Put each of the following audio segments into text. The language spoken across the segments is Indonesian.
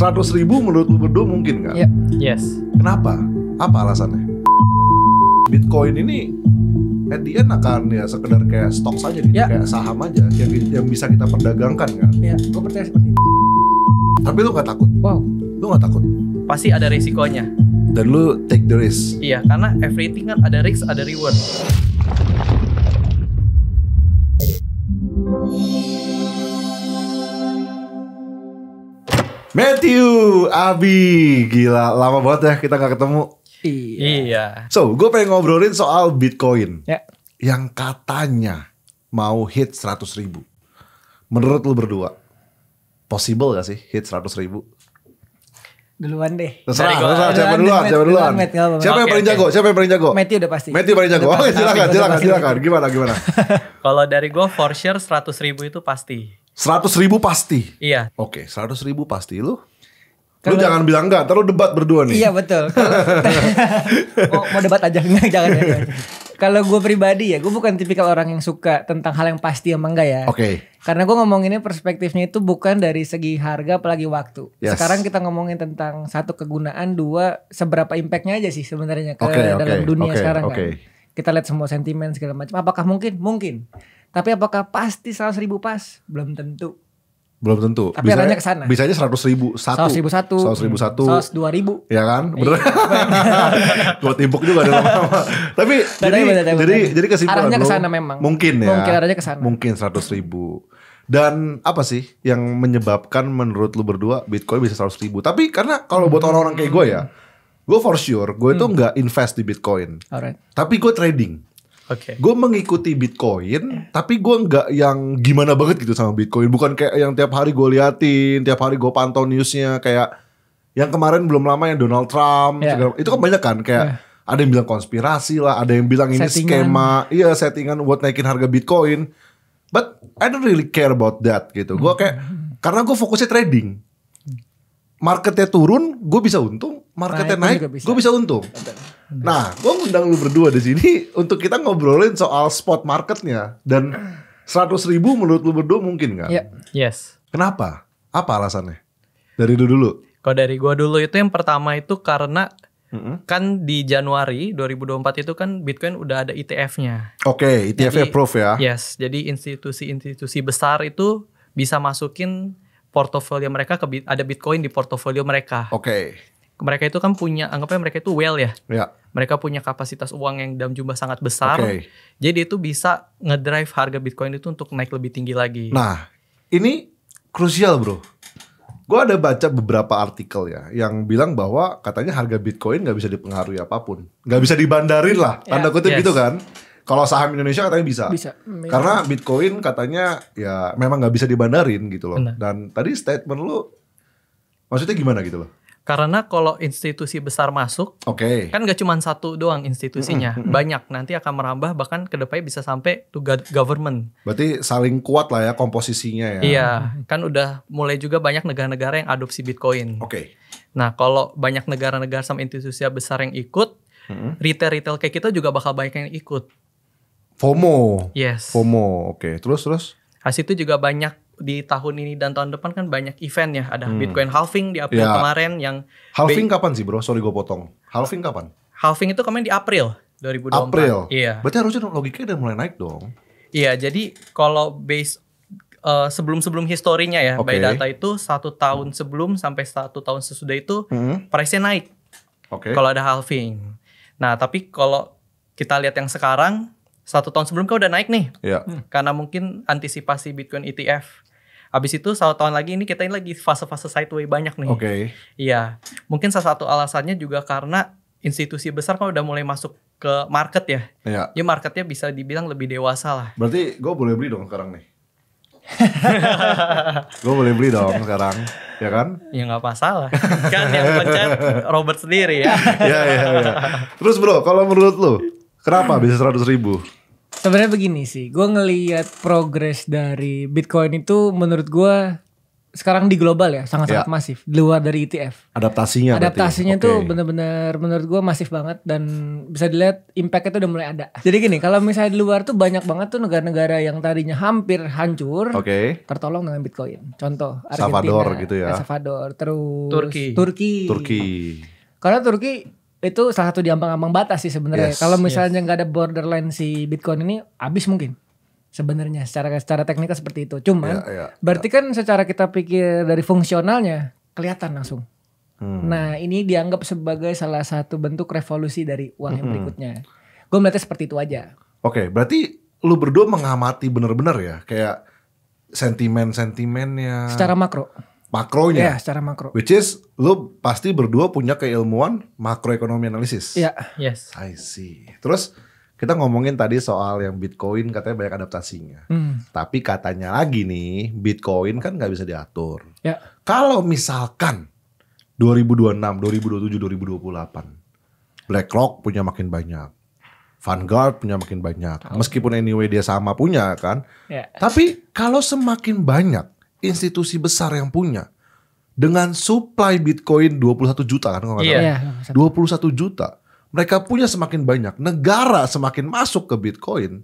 100.000 menurut lu berdua mungkin nggak? Yes. Kenapa? Apa alasannya? Bitcoin ini at the end akan ya sekedar kayak stok saja gitu, kayak saham aja yang bisa kita perdagangkan kan? Ya, gue percaya seperti itu. Tapi lu nggak takut? Wow. Lu nggak takut? Pasti ada risikonya. Dan lu take the risk? Iya, karena everything kan ada risk, ada reward. Matthew, Abi, gila lama banget ya kita nggak ketemu. Iya. So, gue pengen ngobrolin soal Bitcoin yang katanya mau hit 100.000. Menurut lu berdua, possible gak sih hit 100.000? Duluan deh. Terserah, siapa duluan? Siapa yang paling jago? Matthew udah pasti. Matthew paling jago. Oke, silakan. Gimana? Kalau dari gue for sure 100.000 itu pasti. 100.000 pasti? Iya. Oke, 100.000 pasti. Lu jangan bilang enggak, terus debat berdua nih. Iya betul. mau debat aja, jangan. Kalau gue pribadi ya, gue bukan tipikal orang yang suka tentang hal yang pasti sama enggak ya. Oke. Karena gue ngomonginnya perspektifnya itu bukan dari segi harga apalagi waktu. Yes. Sekarang kita ngomongin tentang satu kegunaan, dua seberapa impactnya aja sih sebenarnya ke dalam dunia sekarang kan. Kita lihat semua sentimen segala macam. Apakah mungkin? Mungkin. Tapi apakah pasti 100.000 pas? Belum tentu. Tapi arahnya ke sana. Bisa aja 100.000 satu. 100.000 2.000. Ya kan? Bener. Gue timpuk juga ada lama-lama. Tapi jadi kesimpulan arahnya ke sana memang. Mungkin ya. Mungkin arahnya ke sana. Mungkin 100.000. Dan apa sih yang menyebabkan menurut lu berdua Bitcoin bisa 100.000? Tapi karena kalau buat orang-orang kayak gue ya, gue for sure gue itu nggak invest di Bitcoin. Alright. Tapi gue trading. Oke. Gue mengikuti Bitcoin, tapi gue nggak yang gimana banget gitu sama Bitcoin. Bukan kayak yang tiap hari gue liatin, tiap hari gue pantau newsnya. Kayak yang kemarin belum lama yang Donald Trump, itu kan banyak kan. Kayak ada yang bilang konspirasi lah, ada yang bilang ini skema, settingan buat naikin harga Bitcoin. But I don't really care about that gitu. Gue kayak karena gue fokusnya trading. Marketnya turun, gue bisa untung. Marketnya naik, gue bisa untung. Nah, gue ngundang lu berdua di sini untuk kita ngobrolin soal spot marketnya. Dan 100.000 menurut lu berdua mungkin nggak? Yes. Kenapa? Apa alasannya? Dari dulu. Kalau dari gue dulu itu yang pertama itu karena kan di Januari 2024 itu kan Bitcoin udah ada ETF-nya. Oke, ETF-nya approve ya? Yes, jadi institusi-institusi besar itu bisa masukin portofolio mereka ada Bitcoin di portofolio mereka. Oke. Mereka itu kan punya, anggapnya mereka itu well ya. Ya. Mereka punya kapasitas uang yang dalam jumlah sangat besar. Jadi itu bisa ngedrive harga Bitcoin itu untuk naik lebih tinggi lagi. Nah, ini krusial bro. Gue ada baca beberapa artikel ya yang bilang bahwa katanya harga Bitcoin gak bisa dipengaruhi apapun. Gak bisa dibandarin lah, tanda kutip gitu kan. Kalau saham Indonesia katanya bisa. Karena Bitcoin katanya ya memang gak bisa dibandarin gitu loh. Dan tadi statement lu maksudnya gimana gitu loh? Karena kalau institusi besar masuk, kan gak cuma satu doang institusinya, banyak. Nanti akan merambah bahkan ke depannya bisa sampai to government. Berarti saling kuat lah ya komposisinya ya. Iya, kan udah mulai juga banyak negara-negara yang adopsi Bitcoin. Nah, kalau banyak negara-negara sama institusi besar yang ikut, retail kayak kita juga bakal banyak yang ikut. FOMO. Yes. FOMO, terus? Habis itu juga banyak di tahun ini dan tahun depan kan banyak event ya. Ada Bitcoin halving di April kemarin yang... Halving kapan sih bro? Sorry gue potong. Halving kapan? Halving itu kemarin di April 2024. April? Iya. Berarti harusnya logikanya udah mulai naik dong. Iya, jadi kalau base sebelum historinya ya, by data itu 1 tahun sebelum sampai 1 tahun sesudah itu price-nya naik. Kalau ada halving. Nah, tapi kalau kita lihat yang sekarang 1 tahun sebelum kan udah naik nih. Karena mungkin antisipasi Bitcoin ETF. Abis itu 1 tahun lagi ini kita lagi fase-fase sideway banyak nih. Iya. Mungkin salah satu alasannya juga karena institusi besar kan udah mulai masuk ke market ya. Ya marketnya bisa dibilang lebih dewasa lah. Berarti gue boleh beli dong sekarang nih. Gue boleh beli dong sekarang, ya kan? Ya nggak masalah. Kan yang pencet Robert sendiri ya. Ya. Terus bro, kalau menurut lu kenapa bisa 100.000? Sebenarnya begini sih, gue ngelihat progres dari Bitcoin itu menurut gue sekarang di global ya sangat-sangat masif di luar dari ETF. Adaptasinya tuh benar-benar menurut gue masif banget dan bisa dilihat impactnya tuh udah mulai ada. Jadi gini, kalau misalnya di luar tuh banyak banget tuh negara-negara yang tadinya hampir hancur, tertolong dengan Bitcoin. Contoh Argentina, Salvador gitu ya. Salvador, terus Turki. Karena Turki itu salah satu di ambang-ambang batas sih sebenarnya. Kalau misalnya nggak ada borderline si Bitcoin ini, habis mungkin. Sebenarnya secara teknikal seperti itu. Cuman berarti kan secara kita pikir dari fungsionalnya kelihatan langsung. Nah, ini dianggap sebagai salah satu bentuk revolusi dari uang yang berikutnya. Gue melihatnya seperti itu aja. Oke, berarti lu berdua mengamati bener-bener ya kayak sentimen-sentimennya secara makronya. Secara makro. Which is lu pasti berdua punya keilmuan makroekonomi analisis. Iya. Yes. I see. Terus kita ngomongin tadi soal yang Bitcoin katanya banyak adaptasinya. Tapi katanya lagi nih, Bitcoin kan nggak bisa diatur. Ya. Kalau misalkan 2026, 2027, 2028, BlackRock punya makin banyak, Vanguard punya makin banyak. Meskipun anyway dia sama punya kan. Ya. Tapi kalau semakin banyak institusi besar yang punya, dengan supply Bitcoin 21 juta kan kalau nggak salah. 21 juta. Mereka punya semakin banyak, negara semakin masuk ke Bitcoin,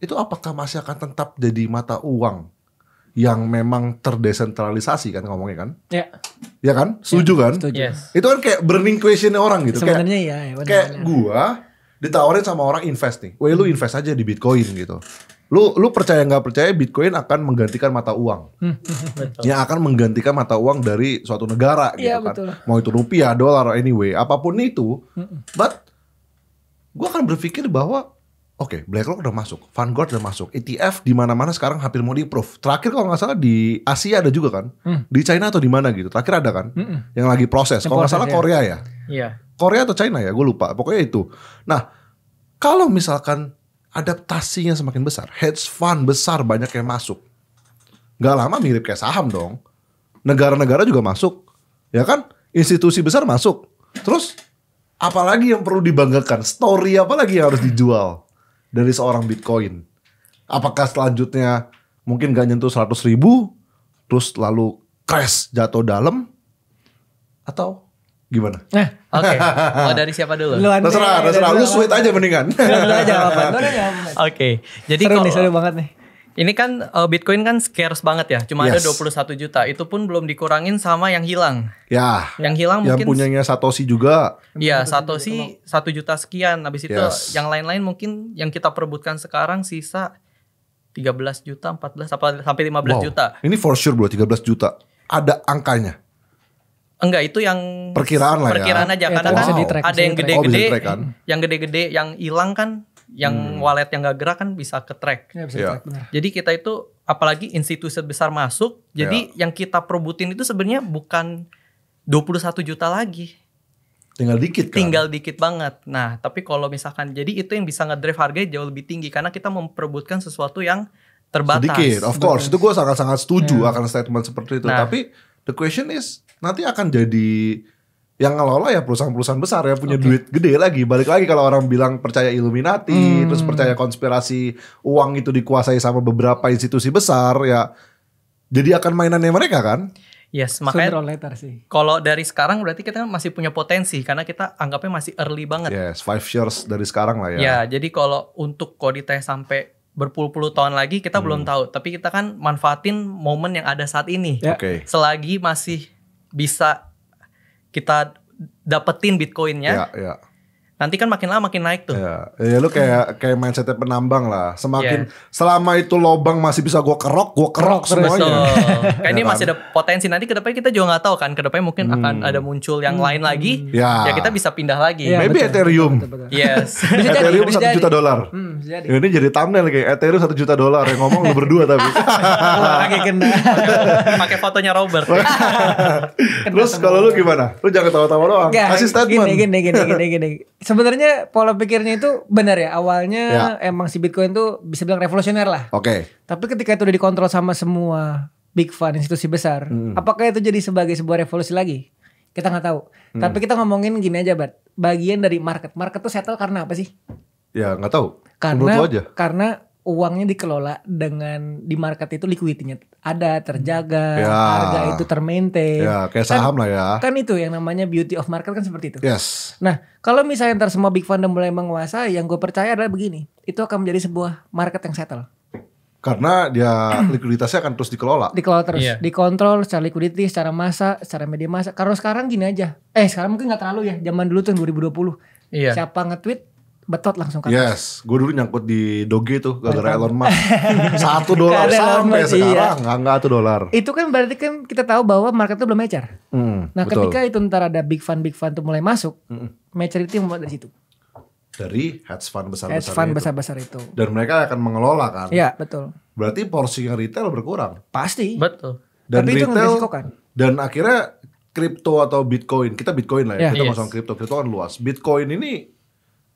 itu apakah masih akan tetap jadi mata uang yang memang terdesentralisasi kan ngomongnya kan? Ya kan? Setuju kan? Setuju. Yes. Itu kan kayak burning question-nya orang gitu. Sebenarnya kayak gua ditawarin sama orang invest nih. Weh lu invest aja di Bitcoin gitu. Lu percaya nggak percaya Bitcoin akan menggantikan mata uang, yang akan menggantikan mata uang dari suatu negara gitu kan, betul. Mau itu rupiah, dolar, anyway, apapun itu. But gue akan berpikir bahwa BlackRock udah masuk, Vanguard udah masuk, ETF di mana-mana sekarang hampir mau di-approve. Terakhir kalau nggak salah di Asia ada juga kan, di China atau di mana gitu. Terakhir ada kan, yang lagi proses. Kalau nggak salah Korea ya, Korea atau China ya, gue lupa. Pokoknya itu. Nah, kalau misalkan adaptasinya semakin besar, hedge fund besar banyak yang masuk, nggak lama mirip kayak saham dong. Negara-negara juga masuk, ya kan? Institusi besar masuk. Terus apalagi yang perlu dibanggakan? Story apa lagi yang harus dijual dari seorang Bitcoin? Apakah selanjutnya mungkin gak nyentuh 100.000, terus lalu crash jatuh dalam, atau gimana? Oke. Dari siapa dulu? Terserah. Lu sweet aja mendingan. Oke. Jadi seru banget nih. Ini kan Bitcoin kan scarce banget ya. Cuma ada 21 juta. Itu pun belum dikurangin sama yang hilang. Ya. Yang hilang mungkin. Yang punyanya Satoshi juga. Iya, Satoshi 1 juta sekian. Habis itu yang lain-lain mungkin yang kita perebutkan sekarang sisa 13 juta, 14 sampai 15 juta. Ini for sure bro, 13 juta. Ada angkanya? Enggak, itu yang perkiraan lah ya. Perkiraan aja karena kan ada yang gede-gede, yang gede-gede yang hilang kan, yang wallet yang gak gerak kan bisa ke track. Jadi kita itu apalagi institusi besar masuk, jadi yang kita perebutin itu sebenarnya bukan 21 juta lagi. Tinggal dikit kan? Tinggal dikit banget. Nah, tapi kalau misalkan jadi itu yang bisa ngedrive harganya jauh lebih tinggi karena kita memperebutkan sesuatu yang terbatas. Sedikit, of course. Itu gue sangat-sangat setuju akan statement seperti itu. Tapi the question is, nanti akan jadi yang ngelola ya perusahaan-perusahaan besar yang punya duit gede lagi. Balik lagi kalau orang bilang percaya Illuminati, terus percaya konspirasi uang itu dikuasai sama beberapa institusi besar, ya jadi akan mainannya mereka kan? Yes, makanya kalau dari sekarang berarti kita masih punya potensi karena kita anggapnya masih early banget. Yes, 5 years dari sekarang lah ya. Ya, jadi kalau untuk ditanya sampai berpuluh-puluh tahun lagi kita belum tahu, tapi kita kan manfaatin momen yang ada saat ini. Selagi masih bisa kita dapetin Bitcoinnya. Nanti kan makin lama makin naik tuh. Ya lu kayak mindsetnya penambang lah. Semakin selama itu lobang masih bisa gue kerok semuanya. Kayak ini masih ada potensi. Nanti kedepannya kita juga nggak tahu kan. Kedepannya mungkin akan ada muncul yang lain lagi. Ya kita bisa pindah lagi. Maybe Ethereum. Yes. Ethereum $1 juta. Ini jadi thumbnail kayak Ethereum $1 juta yang ngomong lu berdua tapi. Lagi kena. Pakai fotonya Robert. Terus kalau lu gimana? Lu jangan tawa-tawa doang. Kasih statement. Gini. Sebenarnya pola pikirnya itu benar ya. Awalnya emang si Bitcoin tuh bisa bilang revolusioner lah. Tapi ketika itu udah dikontrol sama semua big fund, institusi besar, apakah itu jadi sebagai sebuah revolusi lagi? Kita nggak tahu. Tapi kita ngomongin gini aja, Bat. Bagian dari market. Market tuh settle karena apa sih? Ya nggak tahu. Karena uangnya dikelola dengan di market itu liquidity-nya ada terjaga, harga itu termaintain. Ya, kayak saham lah ya. Kan itu yang namanya beauty of market kan seperti itu. Yes. Nah, kalau misalnya ntar semua big fund mulai menguasai, yang gue percaya adalah begini, itu akan menjadi sebuah market yang settle. Karena dia likuiditasnya akan terus dikelola. Dikelola terus, dikontrol secara liquidity, secara masa, secara media masa. Karena sekarang gini aja, sekarang mungkin gak terlalu ya, zaman dulu tuh 2020. Siapa nge-tweet, betot langsung ke atas. Yes, gue dulu nyangkut di Doge tuh gara-gara Elon Musk. $1 sampai sekarang enggak $1. Itu kan berarti kan kita tahu bahwa market itu belum mature. Nah, betul. Ketika itu ntar ada big fund tuh mulai masuk, maturity mulai dari situ. Dari hedge fund besar-besar itu. Dan mereka akan mengelola kan. Iya, betul. Berarti porsi yang retail berkurang. Pasti. Betul. Dan tapi retail, itu meresikokan. Dan akhirnya kripto atau Bitcoin, kita Bitcoin lah ya, kita masuk kripto kan luas. Bitcoin ini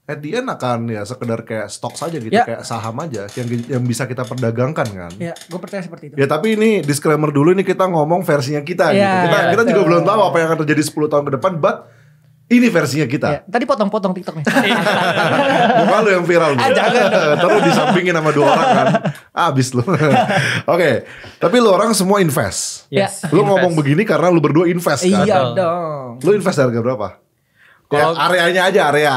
at the end akan ya sekedar kayak stok saja gitu, kayak saham aja yang bisa kita perdagangkan kan. Iya, gue percaya seperti itu. Ya tapi ini disclaimer dulu, ini kita ngomong versinya kita gitu. Kita juga belum tahu apa yang akan terjadi 10 tahun ke depan, but ini versinya kita. Ya, tadi potong-potong TikTok nih. Bukan lu yang viral. Terus disampingin sama 2 orang kan. Abis lu. Oke. Tapi lu orang semua invest. Yes. Lu ngomong begini karena lu berdua invest kan. Iya dong. Lu invest harga berapa? Kalau areanya aja, area.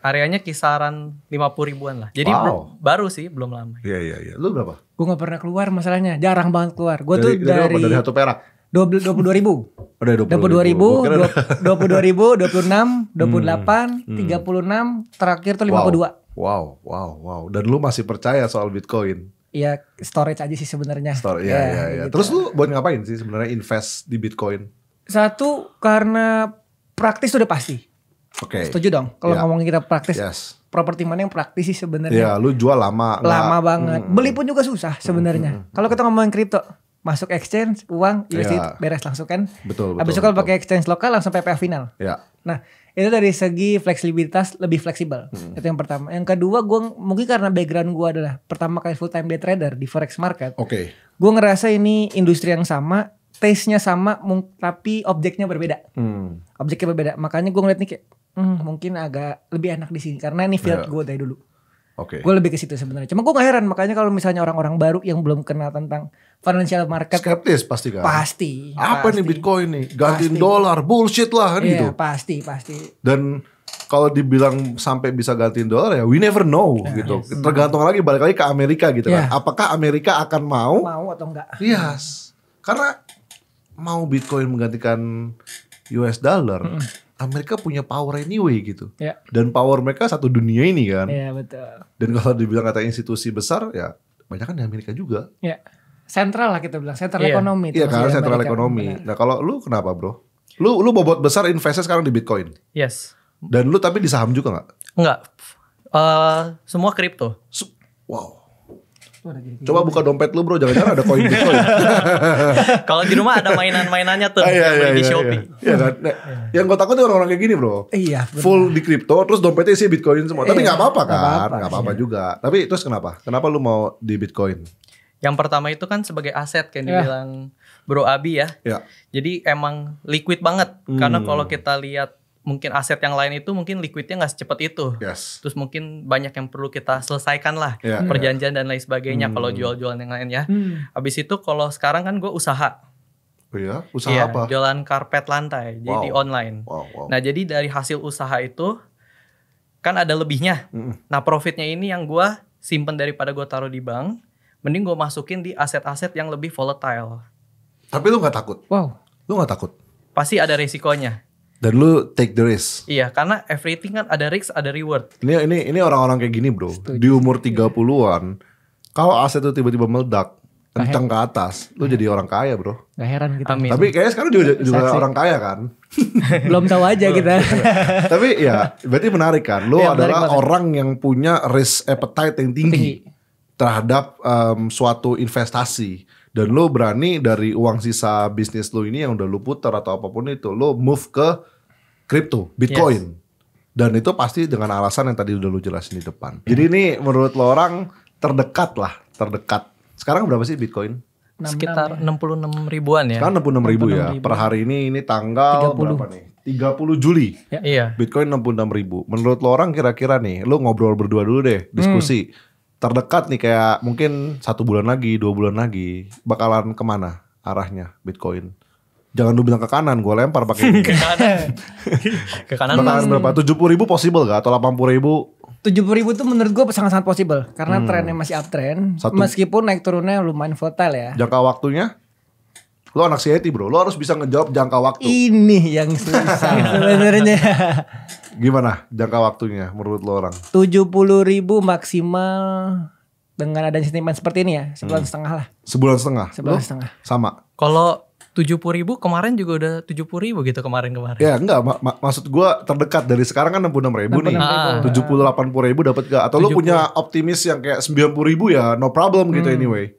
Areanya kisaran 50 ribuan lah. Jadi baru sih, belum lama. Iya. Lu berapa? Gue gak pernah keluar masalahnya. Jarang banget keluar. Gue tuh dari 1 perak. 22 ribu. 22 ribu, 26, 28, 36, terakhir tuh 52. Wow. Dan lu masih percaya soal Bitcoin? Iya, storage aja sih sebenarnya. Iya. Gitu. Terus lu buat ngapain sih sebenarnya invest di Bitcoin? Satu, karena praktis udah pasti. Oke. Setuju dong kalau ngomongin kita praktis. Properti mana yang praktis sih sebenarnya? Iya, lu jual lama banget. Beli pun juga susah sebenarnya. Kalau kita ngomongin kripto, masuk exchange, uang, USD beres langsung kan. Betul. Habis itu kalau pakai exchange lokal langsung PPA final. Iya. Nah, itu dari segi fleksibilitas lebih fleksibel. Itu yang pertama. Yang kedua, gue mungkin karena background gue adalah pertama kali full time day trader di forex market. Oke. Gue ngerasa ini industri yang sama, taste-nya sama, tapi objeknya berbeda. Objeknya berbeda. Makanya gue ngeliat nih kayak mungkin agak lebih enak di sini karena ini field gue dari dulu. Oke. Gue lebih ke situ sebenarnya. Cuma gue gak heran, makanya kalau misalnya orang-orang baru yang belum kenal tentang financial market, skeptis pasti kan. Pasti. Apa nih Bitcoin nih? Gantiin dolar, bullshit lah kan gitu. Iya, pasti. Dan kalau dibilang sampai bisa gantiin dolar ya, we never know gitu. Tergantung lagi, balik lagi ke Amerika gitu kan. Apakah Amerika akan mau atau enggak? Yes. Karena mau Bitcoin menggantikan US dollar, Amerika punya power anyway gitu. Dan power mereka satu dunia ini kan. Iya, betul. Dan kalau dibilang kata institusi besar ya banyak kan di Amerika juga. Iya. Sentral lah kita bilang, sentral ekonomi. Iya kan, sentral ekonomi. Benar. Nah kalau lu kenapa bro? Lu bobot besar investnya sekarang di Bitcoin? Yes. Dan lu tapi di saham juga gak? Enggak. Semua kripto. Wow. Coba buka dompet lu bro, jangan-jangan ada koin Bitcoin. Kalau di rumah ada mainan-mainannya tuh yang beli di Shopee. Iya kan? Yang gue takut tuh orang-orang kayak gini bro. Iya. Full di kripto, terus dompetnya isi Bitcoin semua. Tapi nggak apa-apa kan? Nggak apa-apa juga. Tapi terus kenapa? Kenapa lu mau di Bitcoin? Yang pertama itu kan sebagai aset kan dibilang Bro Abi ya. Jadi emang liquid banget. Karena kalau kita lihat mungkin aset yang lain itu mungkin liquidnya nggak secepat itu. Terus mungkin banyak yang perlu kita selesaikan lah. Perjanjian dan lain sebagainya kalau jual-jualan yang lain ya. Habis itu kalau sekarang kan gue usaha. Oh iya? Usaha apa? Jualan karpet lantai. Jadi online. Nah jadi dari hasil usaha itu kan ada lebihnya. Nah profitnya ini yang gue simpen daripada gue taruh di bank. Mending gue masukin di aset-aset yang lebih volatile. Tapi lu gak takut? Lu gak takut? Pasti ada resikonya. Dan lu take the risk? Iya, karena everything kan ada risk, ada reward. Ini orang-orang kayak gini bro. Di umur 30-an, kalau aset itu tiba-tiba meledak, kencang ke atas, lu jadi orang kaya bro. Gak heran gitu. Amin. Tapi kayaknya sekarang juga orang kaya kan? Belum tahu aja kita. Tapi ya, berarti menarik kan? Lu adalah orang yang punya risk appetite yang tinggi. Terhadap suatu investasi. Dan lo berani dari uang sisa bisnis lo ini yang udah lo putar atau apapun itu, lo move ke crypto, Bitcoin. Dan itu pasti dengan alasan yang tadi udah lo jelasin di depan. Jadi ini menurut lo orang terdekat. Sekarang berapa sih Bitcoin? Sekitar 66 ribuan ya. Sekarang 66 ribu ya. Per hari ini tanggal 30. Berapa nih? 30 Juli. Iya. Bitcoin 66 ribu. Menurut lo orang kira-kira nih, lo ngobrol berdua dulu deh, diskusi. terdekat nih kayak mungkin 1 bulan lagi, 2 bulan lagi, bakalan kemana arahnya Bitcoin? Jangan lu bilang ke kanan, gue lempar pakai ke kanan. Ke kanan bakalan berapa? 70.000 possible gak? Atau 80.000? 70.000 tuh menurut gue sangat-sangat possible. Karena trennya masih uptrend. Meskipun naik turunnya lumayan volatile ya. Jangka waktunya? Lo anak CIT bro, lo harus bisa ngejawab jangka waktu. Ini yang susah sebenarnya. Gimana jangka waktunya menurut lo orang? 70.000 maksimal dengan adanya sentimen seperti ini ya. Sebulan setengah lah. Sebulan setengah? Sebulan setengah. Sama? Kalau 70.000 kemarin juga udah 70.000 gitu kemarin. Ya enggak, maksud gue terdekat dari sekarang kan 66.000 nih. 70-80.000 dapat gak? Atau 70. Lo punya optimis yang kayak 90.000 ya no problem gitu anyway.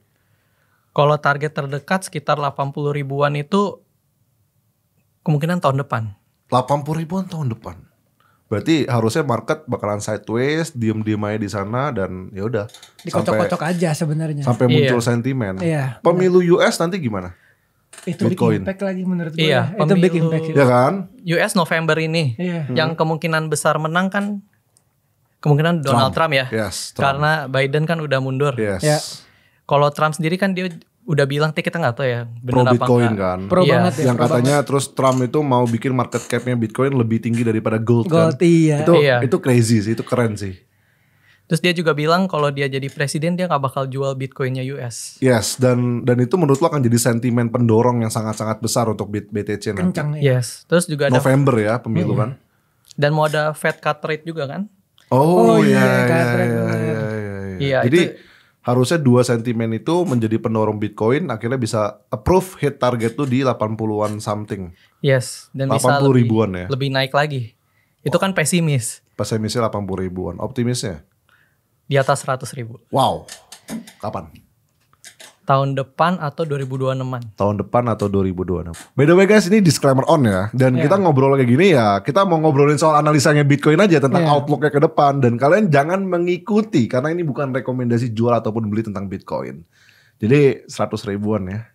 Kalau target terdekat sekitar 80 ribuan itu kemungkinan tahun depan. 80 ribuan tahun depan. Berarti harusnya market bakalan sideways, diem-diem aja di sana dan ya udah. Dikocok-kocok aja sebenarnya. Sampai muncul sentimen. Iya, pemilu US nanti gimana? Itu Bitcoin. Big impact lagi menurut gue. Iya, itu big impact. Ya kan? US November ini. Yang kemungkinan besar menang kan kemungkinan Donald Trump ya. Yes, Trump. Karena Biden kan udah mundur. Yes. Ya. Kalau Trump sendiri kan dia udah bilang kita nggak tahu ya pro Bitcoin kan. Pro banget ya. Yang katanya terus Trump itu mau bikin market capnya Bitcoin lebih tinggi daripada gold kan. Iya. Itu crazy sih, itu keren sih. Terus dia juga bilang kalau dia jadi presiden dia nggak bakal jual Bitcoinnya US. Yes, dan itu menurut lo akan jadi sentimen pendorong yang sangat-sangat besar untuk BTC nanti. Kencang ya. Yes, terus juga ada November ya pemilu kan. Dan mau ada Fed cut rate juga kan. Oh iya. Iya. Jadi itu, harusnya 2 sentimen itu menjadi pendorong Bitcoin, akhirnya bisa approve hit target tuh di 80-an something. Yes, dan 80 bisa ribuan ya. Lebih naik lagi. Itu kan pesimis. Pesimisnya 80 ribuan, optimisnya di atas 100.000. Wow. Kapan? Tahun depan atau 2026-an. Tahun depan atau 2026. By the way guys, ini disclaimer on ya. Dan kita ngobrol kayak gini ya, kita mau ngobrolin soal analisanya Bitcoin aja tentang outlooknya ke depan. Dan kalian jangan mengikuti, karena ini bukan rekomendasi jual ataupun beli tentang Bitcoin. Jadi 100 ribuan ya.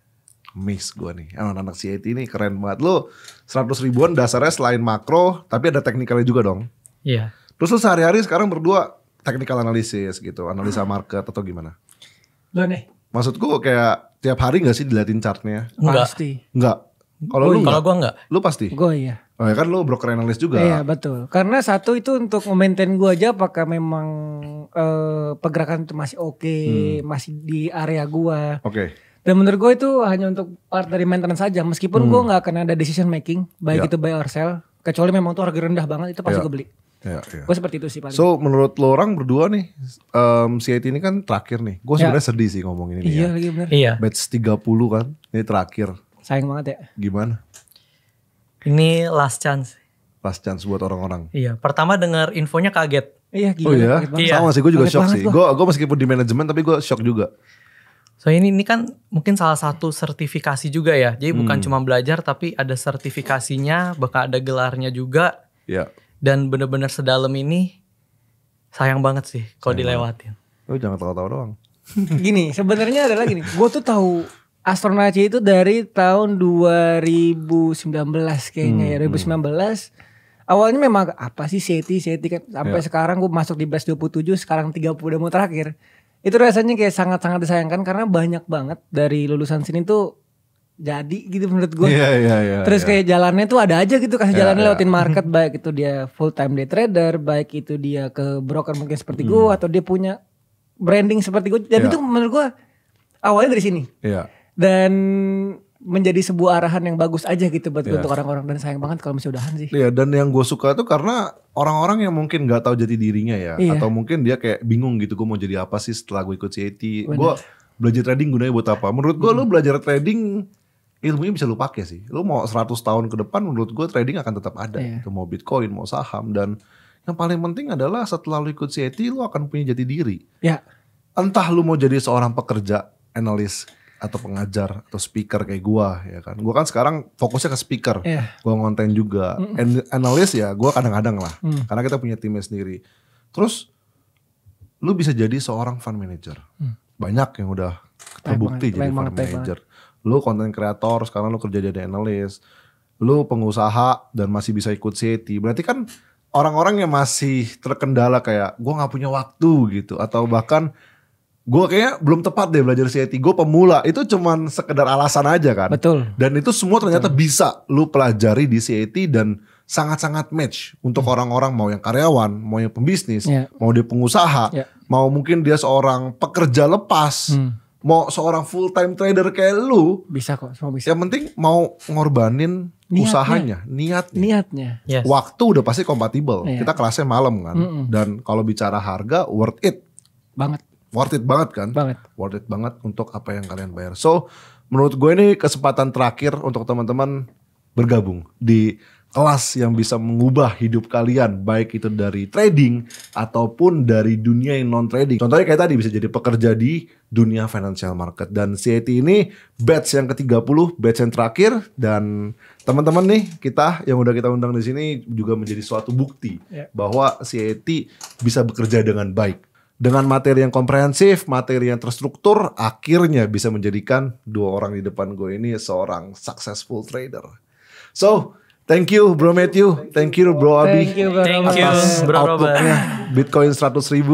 Miss gue nih, anak-anak CIT ini keren banget. Lo 100 ribuan dasarnya selain makro, tapi ada teknikalnya juga dong. Iya. Terus lo sehari-hari sekarang berdua technical analysis gitu, analisa market atau gimana? Lo nih. Maksudku kayak tiap hari gak sih diliatin chartnya? Enggak. Pasti. Enggak. Kalau lu Kalau gue enggak. Lu pasti? Gue iya. Oh ya kan lu broker analis juga. Iya betul. Karena satu itu untuk memaintain gue aja apakah memang pergerakan itu masih oke, masih di area gue. Oke. Dan menurut gue itu hanya untuk part dari maintenance saja. Meskipun gue gak akan ada decision making, baik itu buy or sell. Kecuali memang tuh harga rendah banget, itu pasti gue beli. Ya. Gue seperti itu sih paling. So menurut lo orang berdua nih, CIT ini kan terakhir nih. Gue sebenarnya sedih sih ngomongin ini. Iya ya. lagi bener. Iya. Batch 30 kan, ini terakhir. Sayang banget ya. Gimana? Ini last chance. Last chance buat orang-orang. Iya. Pertama dengar infonya kaget. Iya gila. Oh iya? Iya. Sama sih, gue juga Kaget shock banget sih. Gue meskipun di manajemen tapi gue shock juga. So ini kan mungkin salah satu sertifikasi juga ya. Jadi bukan cuma belajar tapi ada sertifikasinya, bahkan ada gelarnya juga. Iya. Dan bener-bener sedalam ini sayang banget sih kalau dilewatin. Lu jangan tahu-tahu doang. Gini, sebenarnya adalah gini. Gue tuh tahu Astronaci itu dari tahun 2019 kayaknya ya. 2019. Awalnya memang apa sih CT kan. Sampai sekarang gue masuk di batch 27. Sekarang 30 udah mau terakhir. Itu rasanya kayak sangat-sangat disayangkan. Karena banyak banget dari lulusan sini tuh jadi gitu menurut gue. Iya. Terus kayak jalannya tuh ada aja gitu. Kasih jalannya lewatin market. Baik itu dia full time day trader. Baik itu dia ke broker mungkin seperti gue. Atau dia punya branding seperti gue. Jadi tuh menurut gue awalnya dari sini. Iya. Dan menjadi sebuah arahan yang bagus aja gitu buat untuk orang-orang. Dan sayang banget kalau masih udahan sih. Iya, dan yang gue suka tuh karena orang-orang yang mungkin gak tahu jati dirinya ya. Atau mungkin dia kayak bingung gitu, gue mau jadi apa sih setelah gue ikut CIT. Gue belajar trading gunanya buat apa. Menurut gue lu belajar trading ilmunya bisa lu pakai sih. Lu mau 100 tahun ke depan menurut gue trading akan tetap ada. Itu mau Bitcoin, mau saham. Dan yang paling penting adalah setelah lu ikut CIT lu akan punya jati diri. Ya. Entah lu mau jadi seorang pekerja, analis, atau pengajar atau speaker kayak gua ya kan. Gua kan sekarang fokusnya ke speaker. Gua ngonten juga. Analis ya gua kadang-kadang lah. Karena kita punya timnya sendiri. Terus lu bisa jadi seorang fund manager. Banyak yang udah terbukti jadi fund manager. Lu content creator, sekarang lu kerja jadi analis. Lu pengusaha dan masih bisa ikut CIT. Berarti kan orang-orang yang masih terkendala kayak gua gak punya waktu gitu. Atau bahkan gue kayaknya belum tepat deh belajar CAT. Gue pemula, itu cuman sekedar alasan aja kan. Betul. Dan itu semua ternyata bisa lu pelajari di CAT dan sangat-sangat match untuk orang-orang mau yang karyawan, mau yang pembisnis, mau dia pengusaha, mau mungkin dia seorang pekerja lepas, mau seorang full time trader kayak lu. Bisa kok, semua bisa. Yang penting mau ngorbanin usahanya, niatnya. Yes. Waktu udah pasti kompatibel. Kita kelasnya malam kan. Dan kalau bicara harga, worth it banget. Worth it banget kan? Banget. Worth it banget untuk apa yang kalian bayar. So, menurut gue ini kesempatan terakhir untuk teman-teman bergabung di kelas yang bisa mengubah hidup kalian. Baik itu dari trading ataupun dari dunia yang non-trading. Contohnya kayak tadi bisa jadi pekerja di dunia financial market. Dan CAT ini batch yang ke-30, batch yang terakhir. Dan teman-teman nih kita yang udah kita undang di sini juga menjadi suatu bukti bahwa CAT bisa bekerja dengan baik. Dengan materi yang komprehensif, materi yang terstruktur, akhirnya bisa menjadikan dua orang di depan gue ini seorang successful trader. So, thank you Bro Matthew, thank you Bro Abi, thank you Bro outputnya Bitcoin 100.000.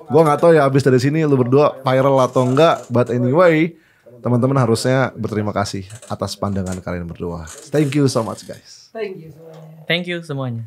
Gue gak tahu ya abis dari sini lu berdua viral atau enggak, but anyway, teman-teman harusnya berterima kasih atas pandangan kalian berdua. Thank you so much guys. Thank you semuanya. Thank you semuanya.